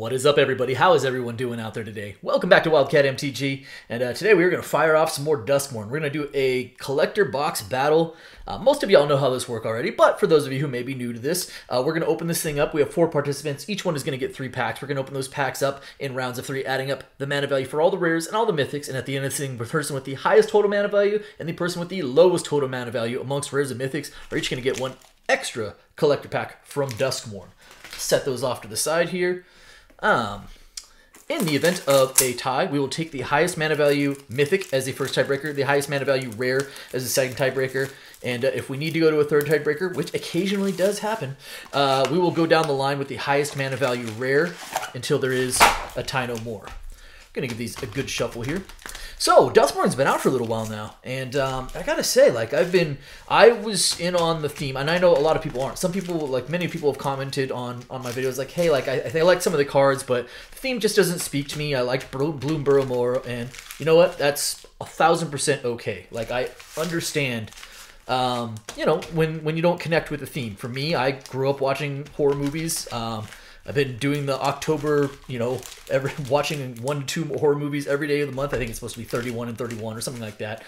What is up, everybody? How is everyone doing out there today? Welcome back to Wildcat MTG, and today we're going to fire off some more Duskmourn. We're going to do a collector box battle. Most of y'all know how this works already, but for those of you who may be new to this, we're going to open this thing up. We have 4 participants. Each one is going to get 3 packs. We're going to open those packs up in rounds of 3, adding up the mana value for all the rares and all the mythics, and at the end of this thing, the person with the highest total mana value and the person with the lowest total mana value amongst rares and mythics are each going to get 1 extra collector pack from Duskmourn. Set those off to the side here. In the event of a tie, we will take the highest mana value mythic as the first tiebreaker, the highest mana value rare as the second tiebreaker, and if we need to go to a third tiebreaker, which occasionally does happen, we will go down the line with the highest mana value rare until there is a tie no more. I'm going to give these a good shuffle here. So, Duskmourn's been out for a little while now, and I gotta say, like, I was in on the theme, and I know a lot of people aren't. Some people, like, many people have commented on my videos, like, hey, like, I like some of the cards, but the theme just doesn't speak to me. I liked Bloomburrow more, and you know what? That's 1000% okay. Like, I understand, you know, when you don't connect with the theme. For me, I grew up watching horror movies. I've been doing the October, you know, watching 1 to 2 horror movies every day of the month. I think it's supposed to be 31 and 31 or something like that.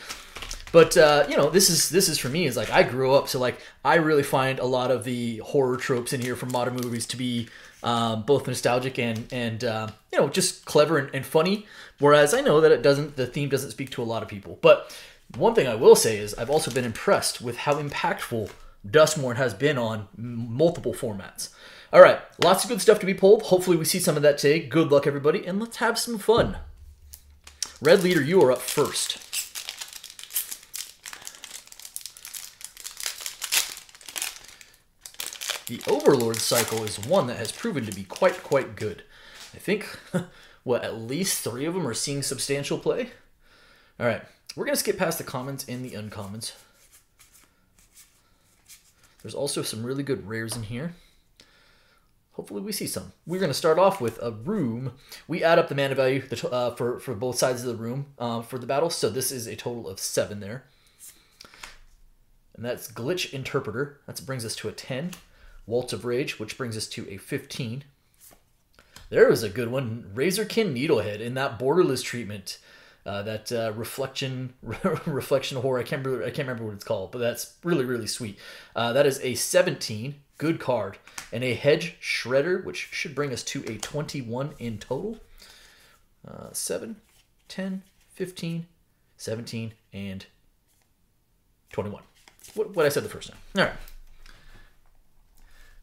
But you know, this is for me is like I grew up, so like I really find a lot of the horror tropes in here from modern movies to be both nostalgic and you know, just clever and funny. Whereas I know that the theme doesn't speak to a lot of people. But one thing I will say is I've also been impressed with how impactful Duskmourn has been on multiple formats. All right, lots of good stuff to be pulled. Hopefully we see some of that today. Good luck, everybody, and let's have some fun. Red Leader, you are up first. The Overlord cycle is one that has proven to be quite good. I think, what, at least 3 of them are seeing substantial play? All right, we're going to skip past the commons and the uncommons. There's also some really good rares in here. Hopefully we see some. We're going to start off with a room. We add up the mana value for both sides of the room for the battle. So this is a total of 7 there. And that's Glitch Interpreter. That brings us to a 10. Waltz of Rage, which brings us to a 15. There was a good one. Razorkin Needlehead in that borderless treatment. That reflection horror. I can't remember what it's called, but that's really sweet. That is a 17. Good card. And a Hedge Shredder, which should bring us to a 21 in total. 7, 10, 15, 17, and 21. What I said the first time. All right.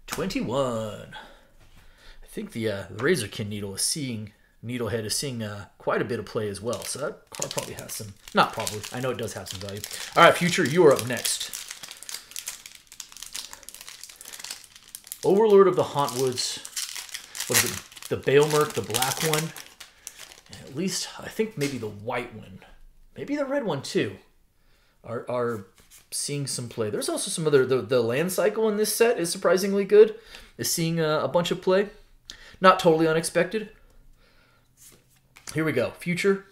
21. I think the Razorkin Needlehead is seeing quite a bit of play as well. So that card probably has some... Not probably. I know it does have some value. All right, Future, you are up next. Overlord of the Hauntwoods. What is it? The Baal Mark, the black one. And at least, I think maybe the white one. Maybe the red one too. Are seeing some play. There's also some other... The land cycle in this set is surprisingly good. Is seeing a bunch of play. Not totally unexpected. Here we go. Future.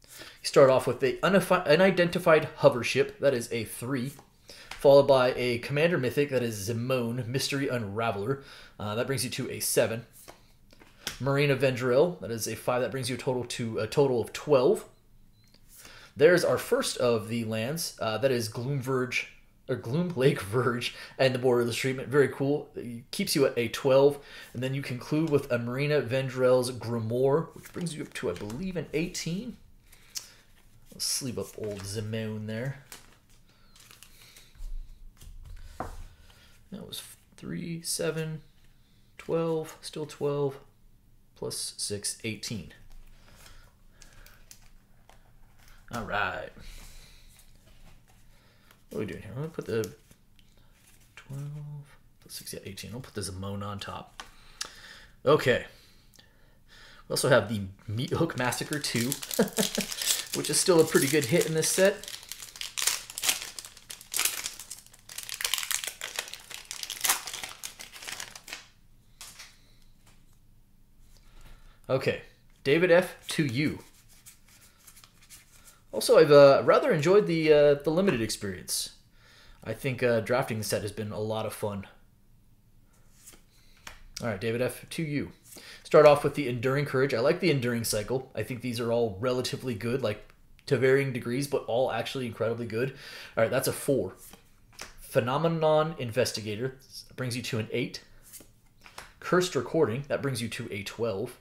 You start off with the Unidentified Hover Ship. That is a 3. Followed by a Commander Mythic, that is Zimone, Mystery Unraveler. That brings you to a 7. Marina Vendrell, that is a 5. That brings you a total of 12. There's our first of the lands. That is Gloom Lake Verge and the Borderless treatment. Very cool. It keeps you at a 12. And then you conclude with a Marina Vendrell's Grimoire, which brings you up to, I believe, an 18. Let's sleeve up old Zimone there. That was 3, 7, 12, still 12, plus 6, 18. All right. What are we doing here? I'm going to put the 12, plus 6, yeah, 18. I'll put the Zimone on top. Okay. We also have the Meat Hook Massacre 2, which is still a pretty good hit in this set. Okay, David F. to you. Also, I've rather enjoyed the limited experience. I think drafting the set has been a lot of fun. All right, David F. to you. Start off with the Enduring Courage. I like the Enduring Cycle. I think these are all relatively good, like to varying degrees, but all actually incredibly good. All right, that's a 4. Phenomenon Investigator, that brings you to an 8. Cursed Recording, that brings you to a 12.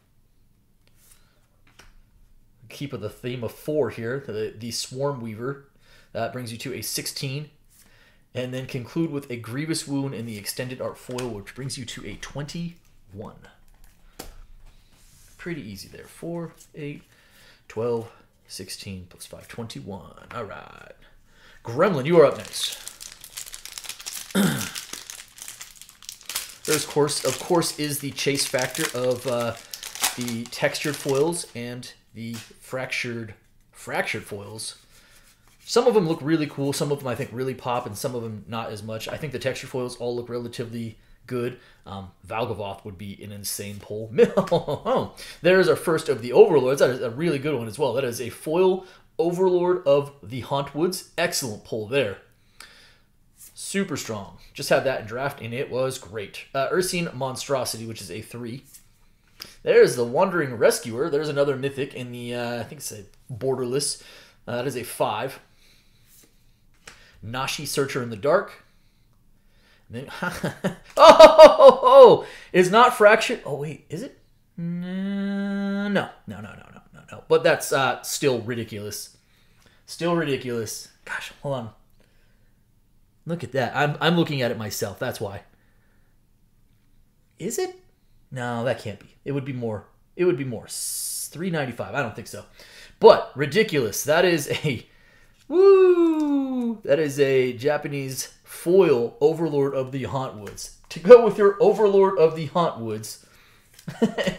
Keep with the theme of 4 here. The Swarm Weaver, that brings you to a 16. And then conclude with a Grievous Wound in the Extended Art Foil, which brings you to a 21. Pretty easy there. 4, 8, 12, 16 plus 5, 21. All right. Gremlin, you are up next. There's, of course, is the chase factor of the textured foils and the fractured foils. Some of them look really cool. Some of them I think really pop, and some of them not as much. I think the textured foils all look relatively good. Valgavoth would be an insane pull. There's our first of the Overlords. That is a really good one as well. That is a foil Overlord of the Hauntwoods. Excellent pull there. Super strong. Just had that in draft, and it was great. Ursine Monstrosity, which is a 3. There's the Wandering Rescuer. There's another mythic in the, I think it's a borderless. That is a 5. Nashi Searcher in the Dark. And then, oh, it's not fractured. Oh, wait, is it? No. But that's still ridiculous. Still ridiculous. Gosh, hold on. Look at that. I'm looking at it myself. That's why. Is it? No, that can't be. It would be more. It would be more. 395. I don't think so. But ridiculous. That is a woo. That is a Japanese foil Overlord of the Hauntwoods. To go with your Overlord of the Hauntwoods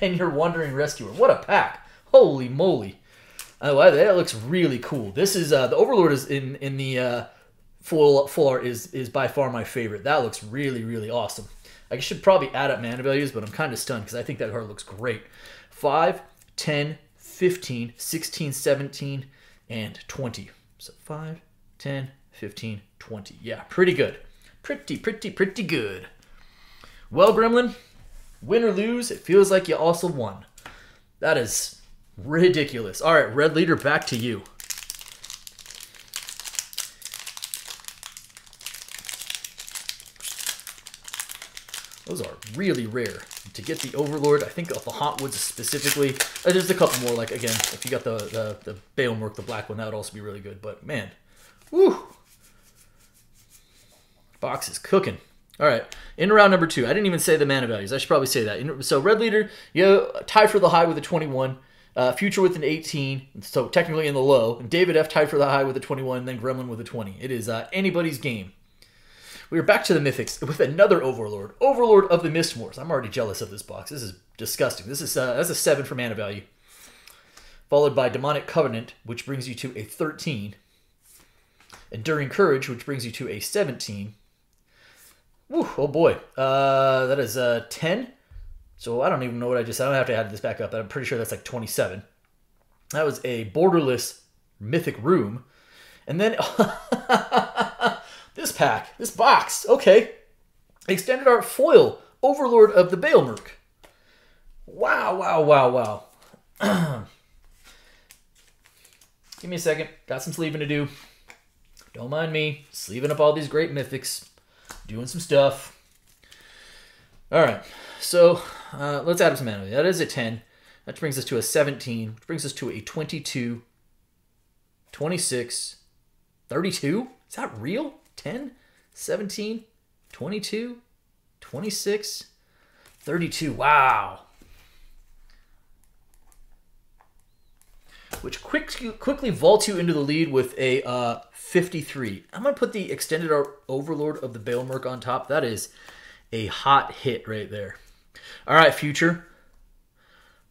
and your Wandering Rescuer. What a pack. Holy moly. Oh, that looks really cool. This is the Overlord is in the full art is by far my favorite. That looks really, really awesome. I should probably add up mana values, but I'm kind of stunned because I think that card looks great. 5, 10, 15, 16, 17, and 20. So 5, 10, 15, 20. Yeah, pretty good. Pretty good. Well, Gremlin, win or lose, it feels like you also won. That is ridiculous. All right, Red Leader, back to you. Those are really rare. To get the Overlord, I think of the Hauntwoods specifically. There's a couple more, like, again, if you got the Baal Mark, the black one, that would also be really good. But, man, woo! Box is cooking. All right, in round number 2. I didn't even say the mana values. I should probably say that. So, Red Leader, you tied for the high with a 21. Future with an 18, so technically in the low. And David F. tied for the high with a 21, and then Gremlin with a 20. It is anybody's game. We are back to the Mythics with another Overlord. Overlord of the Mistmoors. I'm already jealous of this box. This is disgusting. This is that's a 7 for mana value. Followed by Demonic Covenant, which brings you to a 13. Enduring Courage, which brings you to a 17. Woo, oh boy. That is 10. So I don't even know what I just said. I don't have to add this back up. I'm pretty sure that's like 27. That was a borderless Mythic Room. And then... this pack, this box, okay. Extended Art Foil, Overlord of the Baal Mark. Wow. Give me a second. Got some sleeving to do. Don't mind me. Sleeving up all these great mythics. Doing some stuff. All right. So let's add up some mana. That is a 10. That brings us to a 17. Which brings us to a 22. 26. 32? Is that real? 10, 17, 22, 26, 32. Wow. Which quickly vaults you into the lead with a 53. I'm going to put the Extended Art Overlord of the Baal Mark on top. That is a hot hit right there. All right, Future.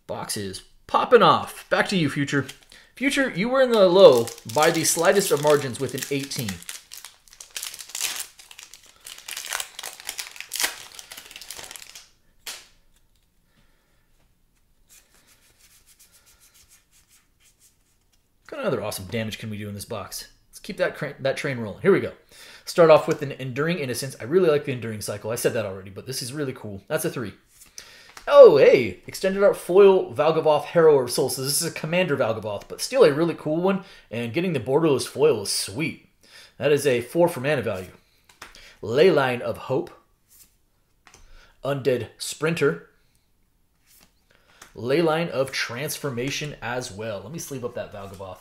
Box is popping off. Back to you, Future. Future, you were in the low by the slightest of margins with an 18. What other awesome damage can we do in this box? Let's keep that train rolling. Here we go. Start off with an Enduring Innocence. I really like the Enduring Cycle. I said that already, but this is really cool. That's a 3. Oh, hey! Extended Art Foil Valgavoth Harrower of Souls. So this is a Commander Valgavoth, but still a really cool one. And getting the borderless foil is sweet. That is a 4 for mana value. Leyline of Hope. Undead Sprinter. Leyline of Transformation as well. Let me sleeve up that Valgavoth.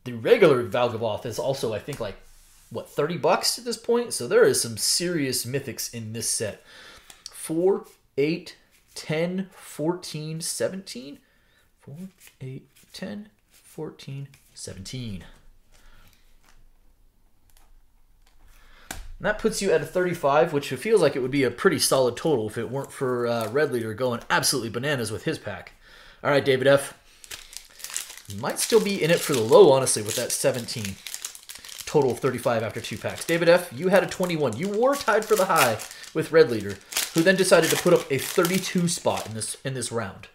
The regular Valgavoth is also, I think, like, what, $30 at this point? So there is some serious mythics in this set. 4, 8, 10, 14, 17. 4, 8, 10, 14, 17. And that puts you at a 35, which feels like it would be a pretty solid total if it weren't for Red Leader going absolutely bananas with his pack. All right, David F. Might still be in it for the low, honestly, with that 17. Total of 35 after 2 packs. David F., you had a 21. You were tied for the high with Red Leader, who then decided to put up a 32 spot in this round.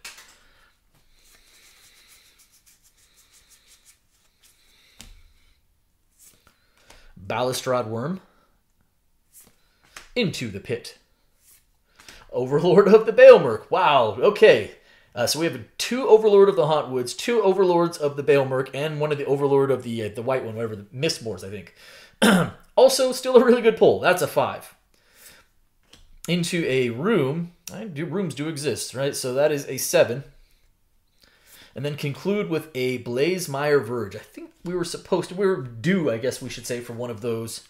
Balustrade Worm. Into the Pit. Overlord of the Baal Mark. Wow, okay. So we have 2 Overlord of the Hauntwoods, 2 Overlords of the Baal Mark, and one of the Overlord of the white one, whatever, the Mistmoors, I think. Also, still a really good pull. That's a 5. Into a room. Rooms do exist, right? So that is a 7. And then conclude with a Blazemire Verge. I think we were due, I guess we should say, for one of those,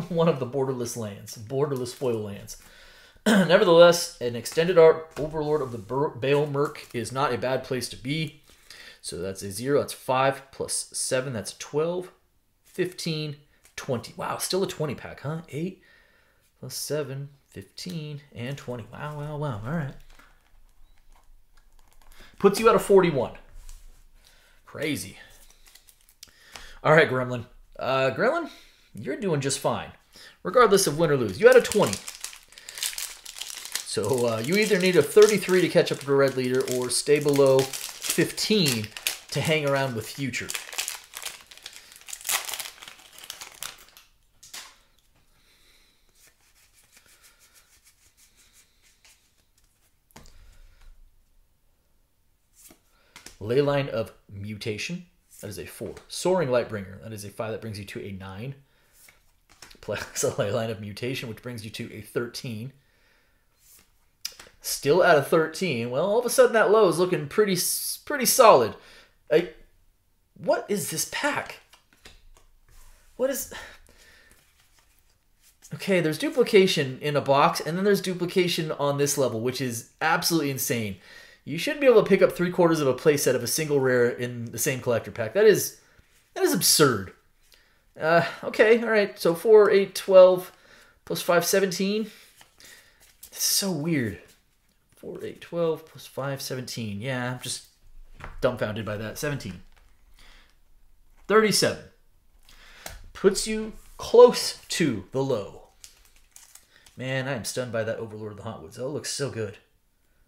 one of the borderless lands, borderless foil lands. Nevertheless, an extended art Overlord of the Baal Mark is not a bad place to be. So that's a 0. That's 5 plus 7. That's 12, 15, 20. Wow, still a 20 pack, huh? 8 plus 7, 15, and 20. Wow, wow, wow. All right. Puts you at a 41. Crazy. All right, Gremlin. Gremlin, you're doing just fine, regardless of win or lose. You had a 20. So you either need a 33 to catch up to the Red Leader or stay below 15 to hang around with Future. Leyline of Mutation. That is a 4. Soaring Lightbringer. That is a 5. That brings you to a 9. Plus a Leyline of Mutation, which brings you to a 13. Still at a 13. Well, all of a sudden that low is looking pretty solid. What is this pack? What is... Okay, there's duplication in a box, and then there's duplication on this level, which is absolutely insane. You should be able to pick up 3/4 of a playset of a single rare in the same collector pack. That is absurd. Okay, all right. So 4, 8, 12, plus 5, 17. It's so weird. 4, 8, 12, plus 5, 17. Yeah, I'm just dumbfounded by that. 17. 37. Puts you close to the low. Man, I am stunned by that Overlord of the Hauntwoods. Oh, it looks so good.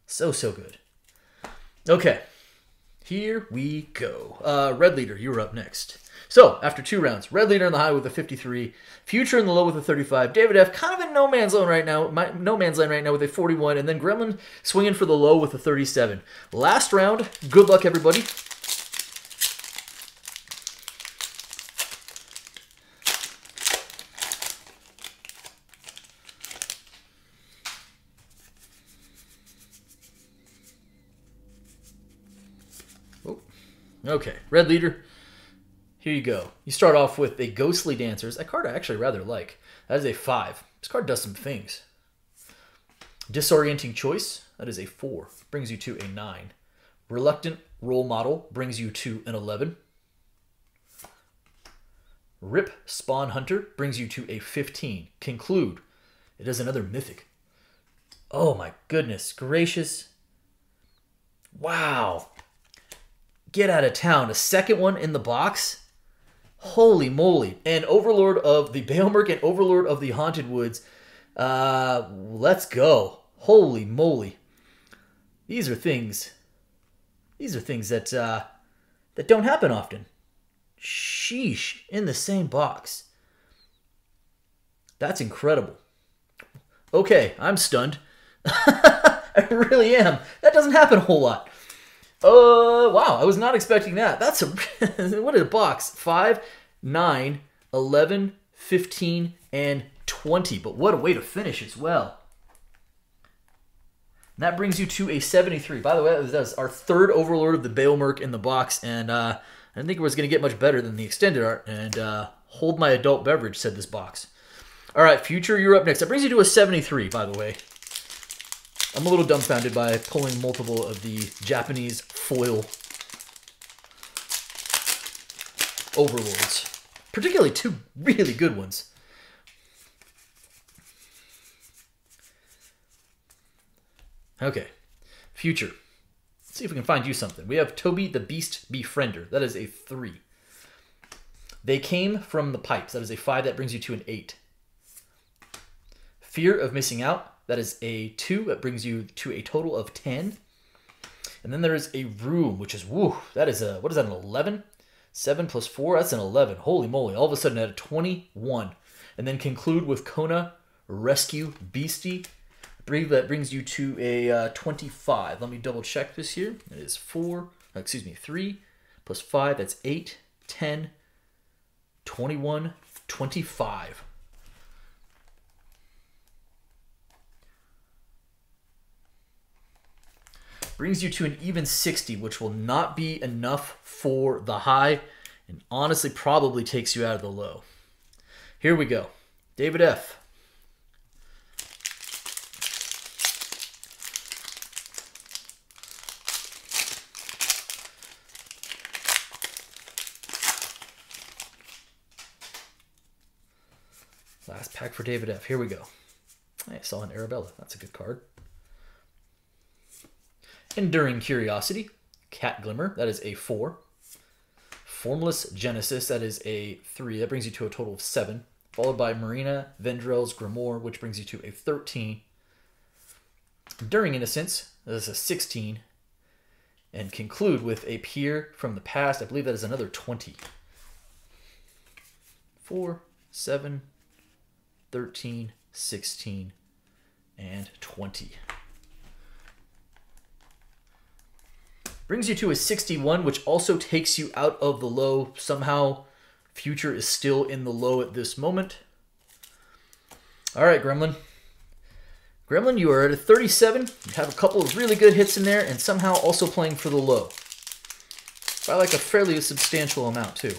So good. Okay, here we go. Red Leader, you're up next. So, after 2 rounds, Red Leader in the high with a 53, Future in the low with a 35, David F. kind of in no man's land right now with a 41, and then Gremlin swinging for the low with a 37. Last round, good luck, everybody. Okay, Red Leader, here you go. You start off with a Ghostly Dancers, a card I actually rather like. That is a 5. This card does some things. Disorienting Choice, that is a 4. Brings you to a 9. Reluctant Role Model brings you to an 11. Rip Spawn Hunter brings you to a 15. Conclude, it is another Mythic. Oh my goodness gracious. Wow. Get out of town. A second one in the box? Holy moly. And Overlord of the Baal Mark and Overlord of the Haunted Woods. Let's go. Holy moly. These are things that don't happen often. Sheesh. In the same box. That's incredible. Okay, I'm stunned. I really am. That doesn't happen a whole lot. Wow, I was not expecting that. That's a what is a box? 5, 9, 11, 15, and 20. But what a way to finish as well. And that brings you to a 73. By the way, that was our third Overlord of the Baal Mark in the box, and I didn't think it was going to get much better than the extended art. And hold my adult beverage, said this box. All right, Future, you're up next. That brings you to a 73, by the way. I'm a little dumbfounded by pulling multiple of the Japanese foil Overlords. Particularly two really good ones. Okay, Future. Let's see if we can find you something. We have Toby the Beast Befriender. That is a 3. They Came from the Pipes. That is a 5. That brings you to an 8. Fear of Missing Out. That is a 2. That brings you to a total of 10. And then there is a Room, which is, woo, that is a, what is that, an 11? 7 plus 4, that's an 11. Holy moly. All of a sudden at a 21. And then conclude with Kona Rescue Beastie. I believe that brings you to a 25. Let me double check this here. It is 3 plus 5, that's 8, 10, 21, 25. Brings you to an even 60, which will not be enough for the high, and honestly probably takes you out of the low. Here we go. David F. Last pack for David F. Here we go. I saw an Arabella. That's a good card. Enduring Curiosity, Cat Glimmer, that is a 4. Formless Genesis, that is a 3. That brings you to a total of 7. Followed by Marina Vendrell's Grimoire, which brings you to a 13. Enduring Innocence, that is a 16. And conclude with a Peer from the Past. I believe that is another 20. 4, 7, 13, 16, and 20. Brings you to a 61, which also takes you out of the low. Somehow, Future is still in the low at this moment. All right, Gremlin. Gremlin, you are at a 37. You have a couple of really good hits in there, and somehow also playing for the low. By like a fairly substantial amount, too.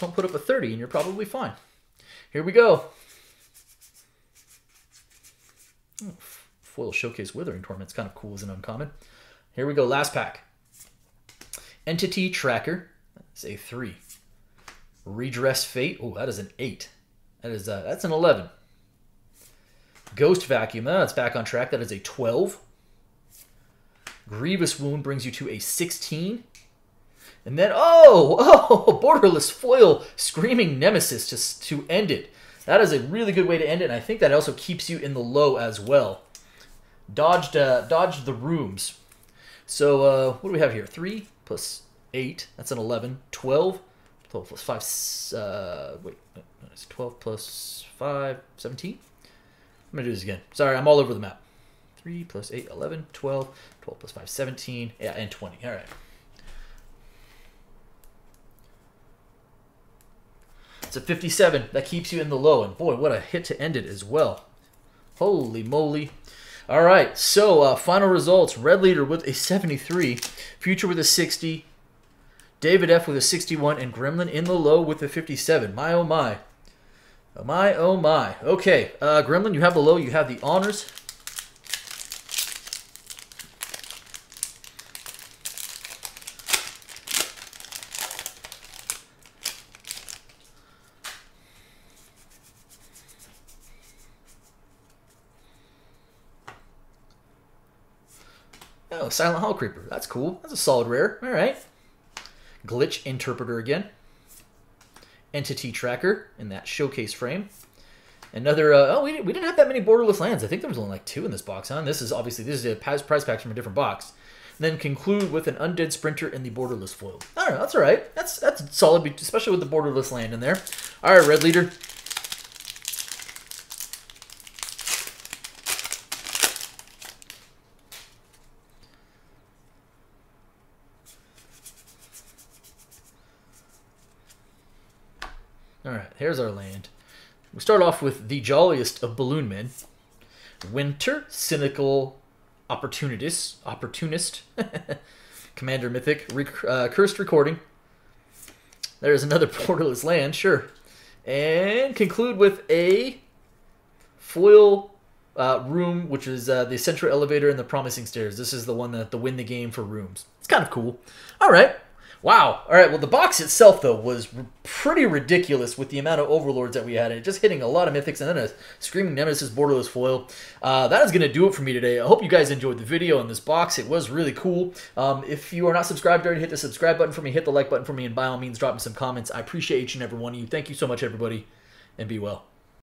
Don't put up a 30, and you're probably fine. Here we go. Oh, Foil Showcase Withering Torment's kind of cool as an uncommon. Here we go, last pack. Entity Tracker, that's a 3. Redress Fate, oh, that is an 8. That's an 11. Ghost Vacuum, that's back on track, that is a 12. Grievous Wound brings you to a 16. And then, Borderless Foil Screaming Nemesis to end it. That is a really good way to end it, and I think that also keeps you in the low as well. Dodged the rooms. So, what do we have here? 3 plus 8, that's an 11. 12. 12 plus 5, it's 12 plus 5, 17? I'm going to do this again. Sorry, I'm all over the map. 3 plus 8, 11, 12. 12 plus 5, 17. Yeah, and 20. All right. It's a 57. That keeps you in the low. And boy, what a hit to end it as well. Holy moly. All right, so final results. Red Leader with a 73. Future with a 60. David F with a 61. And Gremlin in the low with a 57. My, oh, my. Oh, my, oh, my. Okay, Gremlin, you have the low. You have the honors. Oh, Silent Hall Creeper. That's cool. That's a solid rare. All right. Glitch Interpreter again. Entity Tracker in that showcase frame. Another, we didn't have that many borderless lands. I think there was only like 2 in this box, huh? This is a prize pack from a different box. And then conclude with an Undead Sprinter in the borderless foil. I don't know, that's all right. That's solid, especially with the borderless land in there. All right, Red Leader. All right, here's our land. We start off with the jolliest of balloon men. Winter, cynical opportunist, Commander Mythic, cursed recording. There's another portalist land, sure. And conclude with a foil room, which is the central elevator and the promising stairs. This is the one that win the game for rooms. It's kind of cool. All right. Wow. All right. Well, the box itself, though, was pretty ridiculous with the amount of overlords that we had. It just hitting a lot of mythics and then a screaming nemesis borderless foil. That is going to do it for me today. I hope you guys enjoyed the video on this box. It was really cool. If you are not subscribed already, hit the subscribe button for me, hit the like button for me, and by all means, drop me some comments. I appreciate each and every one of you. Thank you so much, everybody, and be well.